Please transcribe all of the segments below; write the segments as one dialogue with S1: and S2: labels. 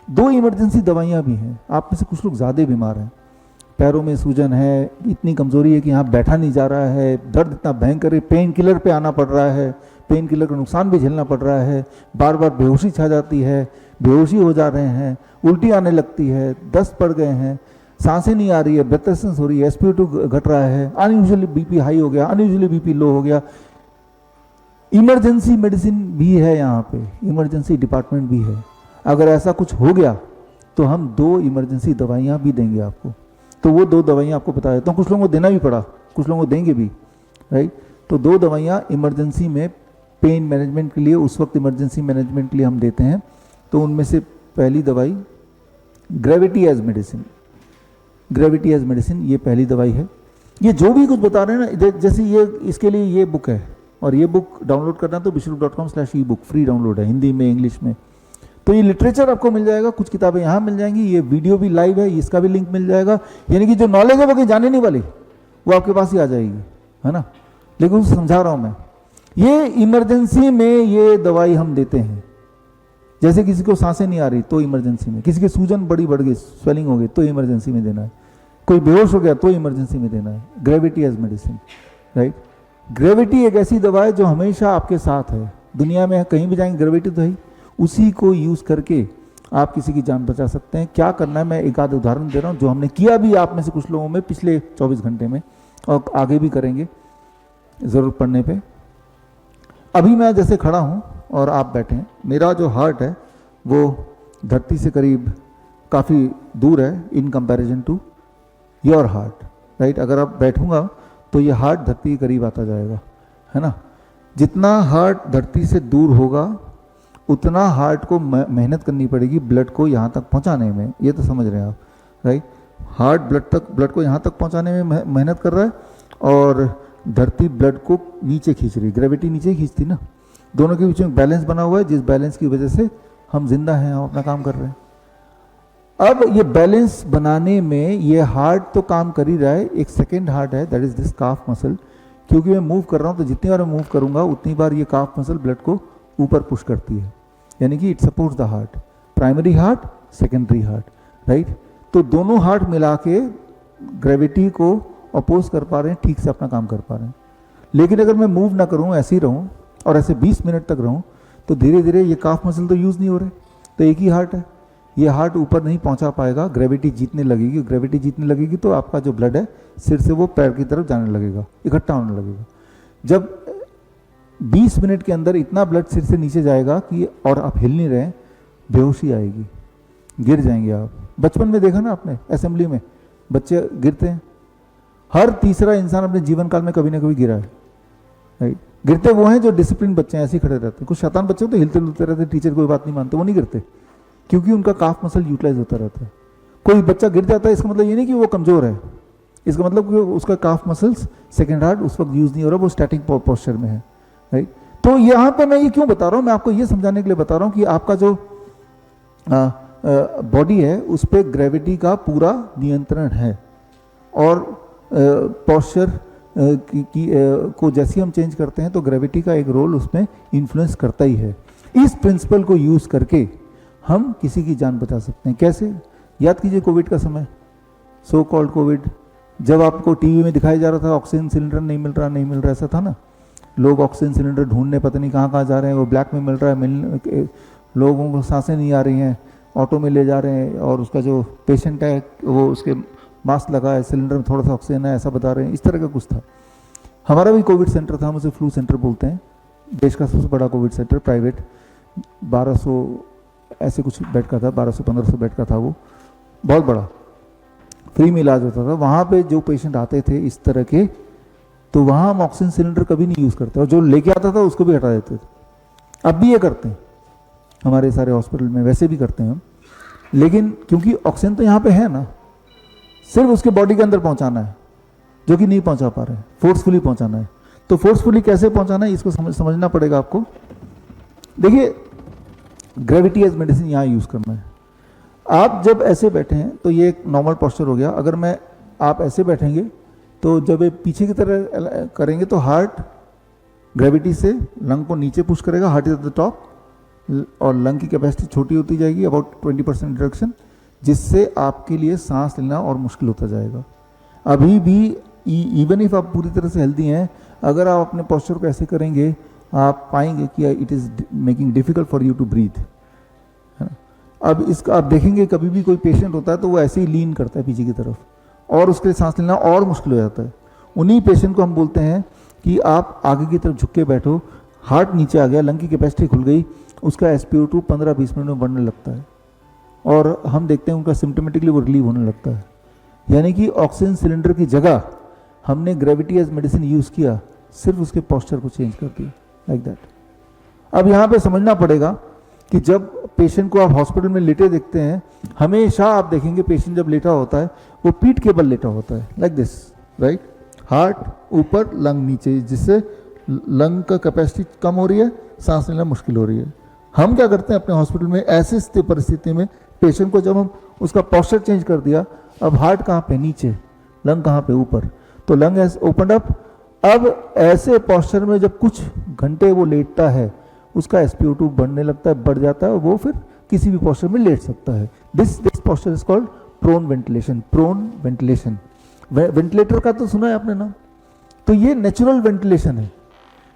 S1: 2 emergency दवाइयाँ भी हैं। आप में से कुछ लोग ज़्यादा बीमार हैं, पैरों में सूजन है, इतनी कमज़ोरी है कि यहाँ बैठा नहीं जा रहा है, दर्द इतना भयंकर है, पेन किलर पे आना पड़ रहा है, पेन किलर का नुकसान भी झेलना पड़ रहा है, बार बार बेहोशी छा जाती है, बेहोशी हो जा रहे हैं, उल्टी आने लगती है, दस्त पड़ गए हैं, सांसें नहीं आ रही है, ब्रेथलेसनेस हो रही है, SpO2 घट रहा है, अनयूजुअली बीपी हाई हो गया, अनयूजुअली बीपी लो हो गया। इमरजेंसी मेडिसिन भी है यहाँ पे, इमरजेंसी डिपार्टमेंट भी है। अगर ऐसा कुछ हो गया तो हम 2 इमरजेंसी दवाइयाँ भी देंगे आपको। तो वो 2 दवाइयाँ आपको बता देता हूँ, कुछ लोगों को देना भी पड़ा, कुछ लोगों को देंगे भी, राइट। तो 2 दवाइयाँ इमरजेंसी में पेन मैनेजमेंट के लिए, उस वक्त इमरजेंसी मैनेजमेंट के लिए हम देते हैं। तो उनमें से पहली दवाई gravity as medicine, gravity as medicine ये पहली दवाई है। ये जो भी कुछ बता रहे हैं ना, जैसे ये इसके लिए ये बुक है, और ये बुक डाउनलोड करना तो विश्वरूप.com/ebook फ्री डाउनलोड है, हिंदी में इंग्लिश में। तो ये लिटरेचर आपको मिल जाएगा, कुछ किताबें यहाँ मिल जाएंगी, ये वीडियो भी लाइव है, इसका भी लिंक मिल जाएगा। यानी कि जो नॉलेज है वो कहीं जाने नहीं वाली, वो आपके पास ही आ जाएगी, है ना। लेकिन उसे समझा रहा हूँ मैं, ये इमरजेंसी में ये दवाई हम देते हैं। जैसे किसी को सांसें नहीं आ रही तो इमरजेंसी में, किसी की सूजन बड़ी बढ़ गई, स्वेलिंग हो गई तो इमरजेंसी में देना है, कोई बेहोश हो गया तो इमरजेंसी में देना है, gravity as medicine, right. Gravity एक ऐसी दवा है जो हमेशा आपके साथ है, दुनिया में कहीं भी जाएंगे ग्रेविटी तो है, उसी को यूज़ करके आप किसी की जान बचा सकते हैं। क्या करना है मैं एक आध उदाहरण दे रहा हूँ, जो हमने किया भी आप में से कुछ लोगों में पिछले 24 घंटे में, और आगे भी करेंगे ज़रूरत पड़ने पे। अभी मैं जैसे खड़ा हूँ और आप बैठे हैं, मेरा जो हार्ट है वो धरती से करीब काफ़ी दूर है in comparison to your heart, right. अगर आप बैठूंगा तो ये हार्ट धरती के करीब आता जाएगा, है ना। जितना हार्ट धरती से दूर होगा उतना हार्ट को मेहनत करनी पड़ेगी ब्लड को यहाँ तक पहुँचाने में, ये तो समझ रहे हैं आप, राइट। हार्ट ब्लड को यहाँ तक पहुँचाने में मेहनत कर रहा है, और धरती ब्लड को नीचे खींच रही है, ग्रेविटी नीचे ही खींचती ना। दोनों के बीच में बैलेंस बना हुआ है, जिस बैलेंस की वजह से हम जिंदा हैं, हम अपना काम कर रहे हैं। अब ये बैलेंस बनाने में ये हार्ट तो काम कर ही रहा है, एक सेकेंड हार्ट है, that is this calf muscle. क्योंकि मैं मूव कर रहा हूँ तो जितनी बार मैं मूव करूँगा उतनी बार ये काफ मसल ब्लड को ऊपर पुश करती है, यानी कि it supports the heart, primary heart, secondary heart, right. तो दोनों हार्ट मिला के ग्रेविटी को अपोज कर पा रहे हैं, ठीक से अपना काम कर पा रहे हैं। लेकिन अगर मैं मूव ना करूँ, ऐसे ही रहूँ और ऐसे 20 मिनट तक रहूँ, तो धीरे धीरे ये काफ मसल तो यूज़ नहीं हो रहे, तो एक ही हार्ट है, ये हार्ट ऊपर नहीं पहुंचा पाएगा, ग्रेविटी जीतने लगेगी। ग्रेविटी जीतने लगेगी तो आपका जो ब्लड है सिर से वो पैर की तरफ जाने लगेगा, इकट्ठा होने लगेगा। जब 20 मिनट के अंदर इतना ब्लड सिर से नीचे जाएगा कि और आप हिल नहीं रहे, बेहोशी आएगी, गिर जाएंगे आप। बचपन में देखा ना आपने, असेंबली में बच्चे गिरते हैं, हर तीसरा इंसान अपने जीवन काल में कभी ना कभी गिरा है, राइट। गिरते वो हैं जो डिसिप्लिन बच्चे हैं, ऐसे ही खड़े रहते हैं। कुछ शैतान बच्चे तो हिलते डुलते रहते, टीचर कोई बात नहीं मानते, वो नहीं गिरते, क्योंकि उनका काफ मसल यूटिलाइज होता रहता है। कोई बच्चा गिर जाता है, इसका मतलब ये नहीं कि वो कमजोर है, इसका मतलब कि उसका काफ मसल्स सेकेंड हार्ट उस वक्त यूज नहीं हो रहा, वो स्टैटिक पोस्चर में है, राइट। तो यहाँ पे मैं ये क्यों बता रहा हूँ, मैं आपको ये समझाने के लिए बता रहा हूँ कि आपका जो बॉडी है उस पर ग्रेविटी का पूरा नियंत्रण है, और पोस्चर को जैसे हम चेंज करते हैं तो ग्रेविटी का एक रोल उसमें इन्फ्लुएंस करता ही है। इस प्रिंसिपल को यूज करके हम किसी की जान बचा सकते हैं। कैसे? याद कीजिए कोविड का समय, सो कॉल्ड कोविड, जब आपको टीवी में दिखाया जा रहा था ऑक्सीजन सिलेंडर नहीं मिल रहा, ऐसा था ना। लोग ऑक्सीजन सिलेंडर ढूंढने पता नहीं कहाँ कहाँ जा रहे हैं, वो ब्लैक में मिल रहा है, लोगों को सांसें नहीं आ रही हैं, ऑटो में ले जा रहे हैं, और उसका जो पेशेंट है वो उसके मास्क लगा है, सिलेंडर में थोड़ा सा ऑक्सीजन है, ऐसा बता रहे हैं। इस तरह का कुछ था। हमारा भी कोविड सेंटर था, हम उसे फ्लू सेंटर बोलते हैं, देश का सबसे बड़ा कोविड सेंटर, प्राइवेट, 1200 ऐसे कुछ बेड का था, 1200-1500 बेड का था, वो बहुत बड़ा, फ्री में इलाज होता था। वहाँ पे जो पेशेंट आते थे इस तरह के, तो वहाँ हम ऑक्सीजन सिलेंडर कभी नहीं यूज़ करते, और जो लेके आता था उसको भी हटा देते थे। अब भी ये करते हैं हमारे सारे हॉस्पिटल में, वैसे भी करते हैं हम, लेकिन क्योंकि ऑक्सीजन तो यहाँ पे है ना, सिर्फ उसके बॉडी के अंदर पहुँचाना है, जो कि नहीं पहुँचा पा रहे हैं, फोर्सफुली पहुँचाना है। तो फोर्सफुली कैसे पहुँचाना है इसको समझना पड़ेगा आपको। देखिए, ग्रेविटी एज मेडिसिन यहाँ यूज़ करना है। आप जब ऐसे बैठे हैं तो ये एक नॉर्मल पोस्चर हो गया। अगर आप ऐसे बैठेंगे तो जब ये पीछे की तरह करेंगे तो हार्ट ग्रेविटी से लंग को नीचे पुश करेगा, heart is at the top, और लंग की कैपेसिटी छोटी होती जाएगी, अबाउट 20% रिडक्शन, जिससे आपके लिए सांस लेना और मुश्किल होता जाएगा। अभी भी इवन इफ आप पूरी तरह से हेल्दी हैं, अगर आप अपने पोस्चर को ऐसे करेंगे आप पाएंगे कि it is making difficult for you to breathe, है ना। अब इसका आप देखेंगे कभी भी कोई पेशेंट होता है तो वो ऐसे ही लीन करता है पीछे की तरफ, और उसके लिए सांस लेना और मुश्किल हो जाता है। उन्हीं पेशेंट को हम बोलते हैं कि आप आगे की तरफ झुक के बैठो, हार्ट नीचे आ गया, लंग की कैपेसिटी खुल गई, उसका SpO2 15-20 मिनट में बढ़ने लगता है, और हम देखते हैं उनका सिम्टोमेटिकली वो रिलीव होने लगता है। यानी कि ऑक्सीजन सिलेंडर की जगह हमने ग्रेविटी एज मेडिसिन यूज़ किया, सिर्फ उसके पोस्चर को चेंज कर दिया, लाइक दैट। अब यहाँ पे समझना पड़ेगा कि जब पेशेंट को आप हॉस्पिटल में लेटे देखते हैं, हमेशा आप देखेंगे पेशेंट जब लेटा होता है वो पीठ के बल लेटा होता है, लाइक दिस, राइट। हार्ट ऊपर, लंग नीचे, जिससे लंग का कैपेसिटी कम हो रही है, सांस लेना मुश्किल हो रही है। हम क्या करते हैं अपने हॉस्पिटल में, ऐसी परिस्थिति में पेशेंट को जब हम उसका पोस्चर चेंज कर दिया, अब हार्ट कहाँ पे, नीचे, लंग कहाँ पे, ऊपर, तो लंग हैज ओपनड अप। अब ऐसे पोस्चर में जब कुछ घंटे वो लेटता है, उसका SpO2 बढ़ने लगता है, बढ़ जाता है, वो फिर किसी भी पोस्चर में लेट सकता है। This posture is called prone ventilation. Prone ventilation, ventilator का तो सुना है आपने नाम, तो ये नेचुरल वेंटिलेशन है।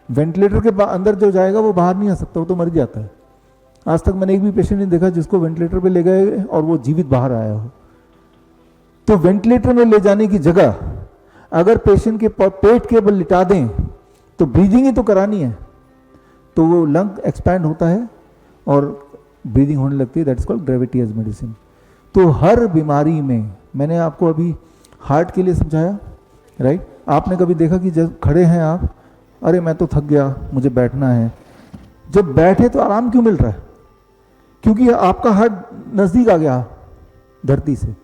S1: वेंटिलेटर के अंदर जो जाएगा वो बाहर नहीं आ सकता, वो तो मर जाता है। आज तक मैंने एक भी पेशेंट नहीं देखा जिसको वेंटिलेटर पे ले गए और वो जीवित बाहर आया हो। तो वेंटिलेटर में ले जाने की जगह अगर पेशेंट के पेट के बल लिटा दें तो ब्रीदिंग ही तो करानी है, तो वो लंग एक्सपैंड होता है और ब्रीदिंग होने लगती है। That is called gravity as medicine. तो हर बीमारी में, मैंने आपको अभी हार्ट के लिए समझाया, राइट। आपने कभी देखा कि जब खड़े हैं आप, अरे मैं तो थक गया, मुझे बैठना है, जब बैठे तो आराम क्यों मिल रहा है? क्योंकि आपका हार्ट नज़दीक आ गया धरती से,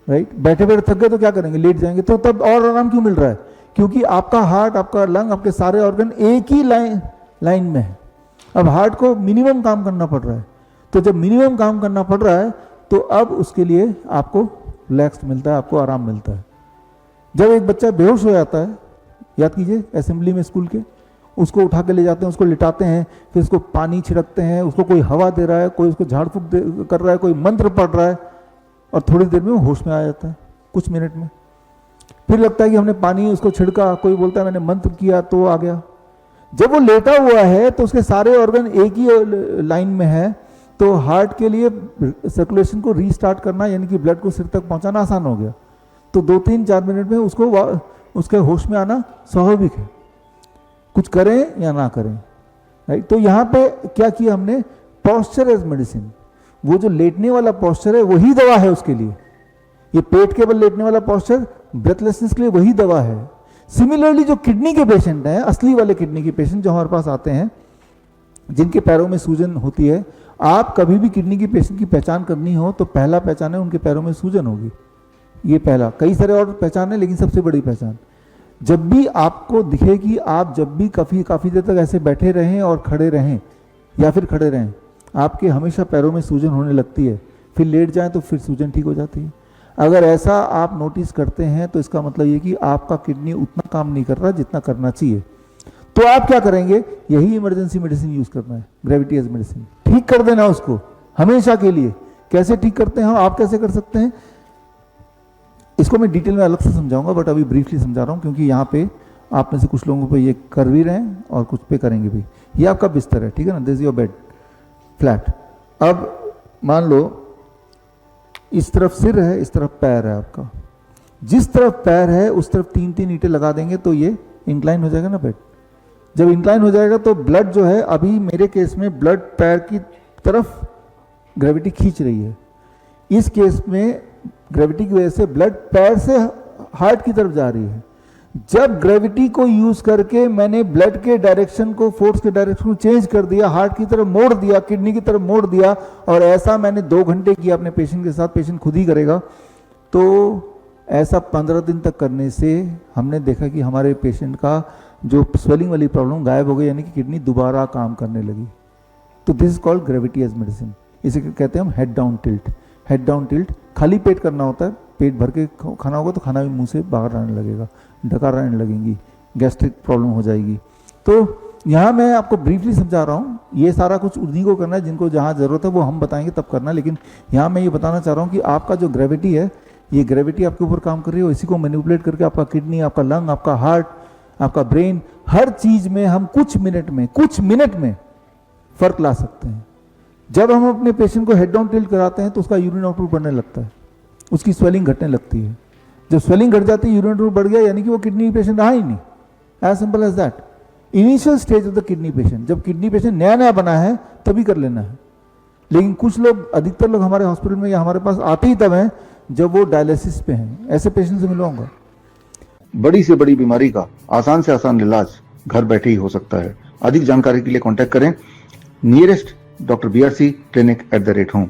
S1: राइट। बैठे बैठे थक गए तो क्या करेंगे, लेट जाएंगे, तो तब और आराम क्यों मिल रहा है? क्योंकि आपका हार्ट, आपका लंग, आपके सारे ऑर्गन एक ही लाइन में है। अब हार्ट को मिनिमम काम करना पड़ रहा है, तो जब मिनिमम काम करना पड़ रहा है तो अब उसके लिए आपको रिलैक्स मिलता है, आपको आराम मिलता है। जब एक बच्चा बेहोश हो जाता है, याद कीजिए असेंबली में स्कूल के, उसको उठा के ले जाते हैं, उसको लिटाते हैं, फिर उसको पानी छिड़कते हैं, उसको कोई हवा दे रहा है, कोई उसको झाड़ फूक कर रहा है, कोई मंत्र पढ़ रहा है, और थोड़ी देर में वो होश में आ जाता है, कुछ मिनट में। फिर लगता है कि हमने पानी उसको छिड़का, कोई बोलता है मैंने मंत्र किया तो आ गया। जब वो लेटा हुआ है तो उसके सारे ऑर्गन एक ही लाइन में है, तो हार्ट के लिए सर्कुलेशन को रीस्टार्ट करना, यानी कि ब्लड को सिर तक पहुंचाना आसान हो गया। तो 2-3-4 मिनट में उसको उसके होश में आना स्वाभाविक है, कुछ करें या ना करें, राइट। तो यहाँ पे क्या किया हमने, पोस्चर एज मेडिसिन। वो जो लेटने वाला पोस्चर है वही दवा है उसके लिए। ये पेट के बल लेटने वाला पोस्चर ब्रेथलेसनेस के लिए वही दवा है। सिमिलरली जो किडनी के पेशेंट हैं, असली वाले किडनी के पेशेंट जो हमारे पास आते हैं, जिनके पैरों में सूजन होती है, आप कभी भी किडनी की पेशेंट की पहचान करनी हो तो पहला पहचान है उनके पैरों में सूजन होगी। ये पहला, कई सारे और पहचान है लेकिन सबसे बड़ी पहचान। जब भी आपको दिखे कि आप जब भी काफ़ी देर तक ऐसे बैठे रहें और खड़े रहें या फिर खड़े रहें, आपके हमेशा पैरों में सूजन होने लगती है, फिर लेट जाएं तो फिर सूजन ठीक हो जाती है। अगर ऐसा आप नोटिस करते हैं तो इसका मतलब ये कि आपका किडनी उतना काम नहीं कर रहा जितना करना चाहिए। तो आप क्या करेंगे, यही इमरजेंसी मेडिसिन यूज करना है, ग्रेविटी एज मेडिसिन, ठीक कर देना उसको हमेशा के लिए। कैसे ठीक करते हैं, आप कैसे कर सकते हैं, इसको मैं डिटेल में अलग से समझाऊंगा, बट अभी ब्रीफली समझा रहा हूं क्योंकि यहाँ पे आप में से कुछ लोगों पे ये कर भी रहे हैं और कुछ पे करेंगे भी। ये आपका बिस्तर है, ठीक है ना, this is your bed flat. अब मान लो इस तरफ सिर है, इस तरफ पैर है आपका। जिस तरफ पैर है उस तरफ 3-3 ईंटें लगा देंगे तो ये इंक्लाइन हो जाएगा ना बेड। जब इंक्लाइन हो जाएगा तो ब्लड जो है, अभी मेरे केस में ब्लड पैर की तरफ ग्रेविटी खींच रही है, इस केस में ग्रेविटी की वजह से ब्लड पैर से हार्ट की तरफ जा रही है। जब ग्रेविटी को यूज करके मैंने ब्लड के डायरेक्शन को, फोर्स के डायरेक्शन को चेंज कर दिया, हार्ट की तरफ मोड़ दिया, किडनी की तरफ मोड़ दिया, और ऐसा मैंने 2 घंटे किया अपने पेशेंट के साथ, पेशेंट खुद ही करेगा, तो ऐसा 15 दिन तक करने से हमने देखा कि हमारे पेशेंट का जो स्वेलिंग वाली प्रॉब्लम गायब हो गई, यानी कि किडनी दोबारा काम करने लगी। तो this is called gravity as medicine. इसे कहते हैं हम head down tilt. Head down tilt खाली पेट करना होता है, पेट भर के खाना होगा तो खाना भी मुंह से बाहर आने लगेगा, डकार आने लगेंगी, गैस्ट्रिक प्रॉब्लम हो जाएगी। तो यहाँ मैं आपको ब्रीफली समझा रहा हूँ, ये सारा कुछ उन्हीं को करना है जिनको जहाँ ज़रूरत है वो हम बताएंगे तब करना, लेकिन यहाँ मैं ये बताना चाह रहा हूँ कि आपका जो ग्रेविटी है, ये ग्रेविटी आपके ऊपर काम कर रही है और इसी को मैनिपुलेट करके आपका किडनी, आपका लंग, आपका हार्ट, आपका ब्रेन, हर चीज़ में हम कुछ मिनट में फ़र्क ला सकते हैं। जब हम अपने पेशेंट को हेड डाउन टिल्ट कराते हैं तो उसका यूरिन आउटपुट बढ़ने लगता है, उसकी स्वेलिंग घटने लगती है। जब स्वेलिंग घट जाती है, यूरिन आउटपुट बढ़ गया, यानी कि वो किडनी पेशेंट रहा ही नहीं। As simple as that. Initial stage of the kidney patient, जब किडनी पेशेंट नया नया बना है तभी कर लेना है। लेकिन कुछ लोग, अधिकतर लोग हमारे हॉस्पिटल में या हमारे पास आते ही तब हैं जब वो डायलिसिस पे हैं। ऐसे पेशेंट से मिलवाऊंगा।
S2: बड़ी से बड़ी बीमारी का आसान से आसान इलाज घर बैठे ही हो सकता है। अधिक जानकारी के लिए कांटेक्ट करें नियरेस्ट डॉक्टर BRC clinic@home।